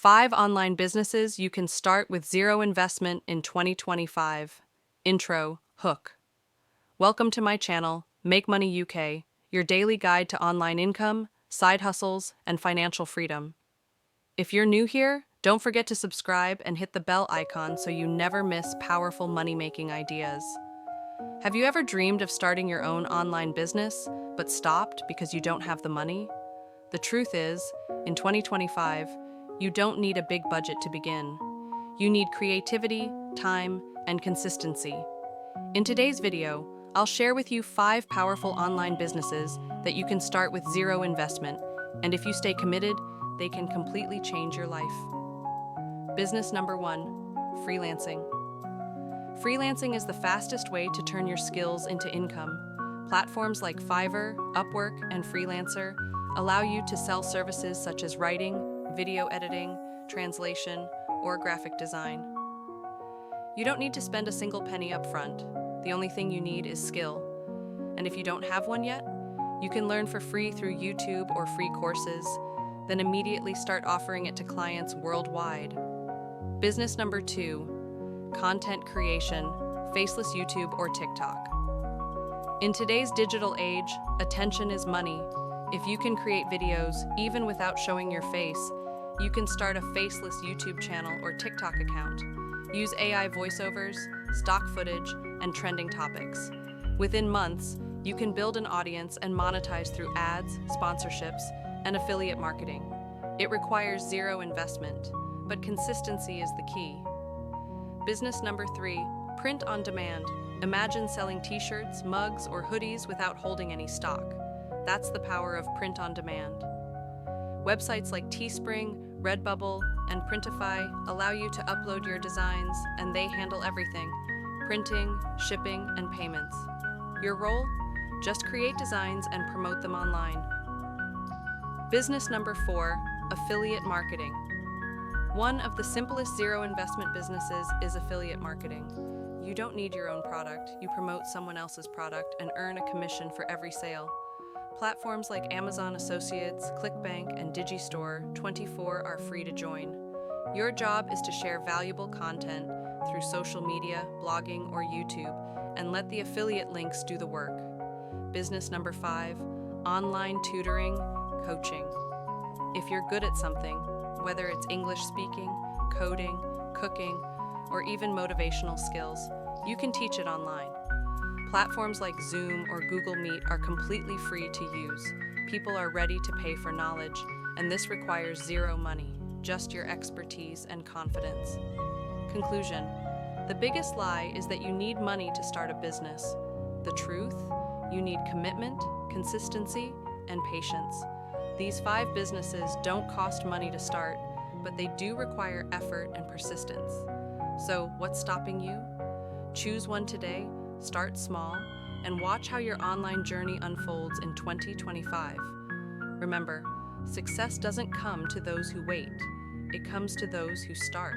5 online businesses you can start with zero investment in 2025. Intro, Hook. Welcome to my channel, Make Money UK, your daily guide to online income, side hustles, and financial freedom. If you're new here, don't forget to subscribe and hit the bell icon so you never miss powerful money-making ideas. Have you ever dreamed of starting your own online business, but stopped because you don't have the money? The truth is, in 2025, you don't need a big budget to begin. You need creativity, time, and consistency. In today's video, I'll share with you 5 powerful online businesses that you can start with zero investment, and if you stay committed, they can completely change your life. Business number 1, freelancing. Freelancing is the fastest way to turn your skills into income. Platforms like Fiverr, Upwork, and Freelancer allow you to sell services such as writing, video editing, translation, or graphic design. You don't need to spend a single penny up front. The only thing you need is skill. And if you don't have one yet, you can learn for free through YouTube or free courses, then immediately start offering it to clients worldwide. Business number 2, content creation, faceless YouTube or TikTok. In today's digital age, attention is money. If you can create videos, even without showing your face, you can start a faceless YouTube channel or TikTok account. Use AI voiceovers, stock footage, and trending topics. Within months, you can build an audience and monetize through ads, sponsorships, and affiliate marketing. It requires zero investment, but consistency is the key. Business number 3, print on demand. Imagine selling t-shirts, mugs, or hoodies without holding any stock. That's the power of print on demand. Websites like Teespring, Redbubble, and Printify allow you to upload your designs, and they handle everything: printing, shipping, and payments. Your role? Just create designs and promote them online. Business number 4, affiliate marketing. One of the simplest zero investment businesses is affiliate marketing. You don't need your own product. You promote someone else's product and earn a commission for every sale. Platforms like Amazon Associates, ClickBank, and Digistore24 are free to join. Your job is to share valuable content through social media, blogging, or YouTube, and let the affiliate links do the work. Business number 5, online tutoring, coaching. If you're good at something, whether it's English speaking, coding, cooking, or even motivational skills, you can teach it online. Platforms like Zoom or Google Meet are completely free to use. People are ready to pay for knowledge, and this requires zero money, just your expertise and confidence. Conclusion: the biggest lie is that you need money to start a business. The truth? You need commitment, consistency, and patience. These 5 businesses don't cost money to start, but they do require effort and persistence. So, what's stopping you? Choose one today. Start small, and watch how your online journey unfolds in 2025. Remember, success doesn't come to those who wait. It comes to those who start.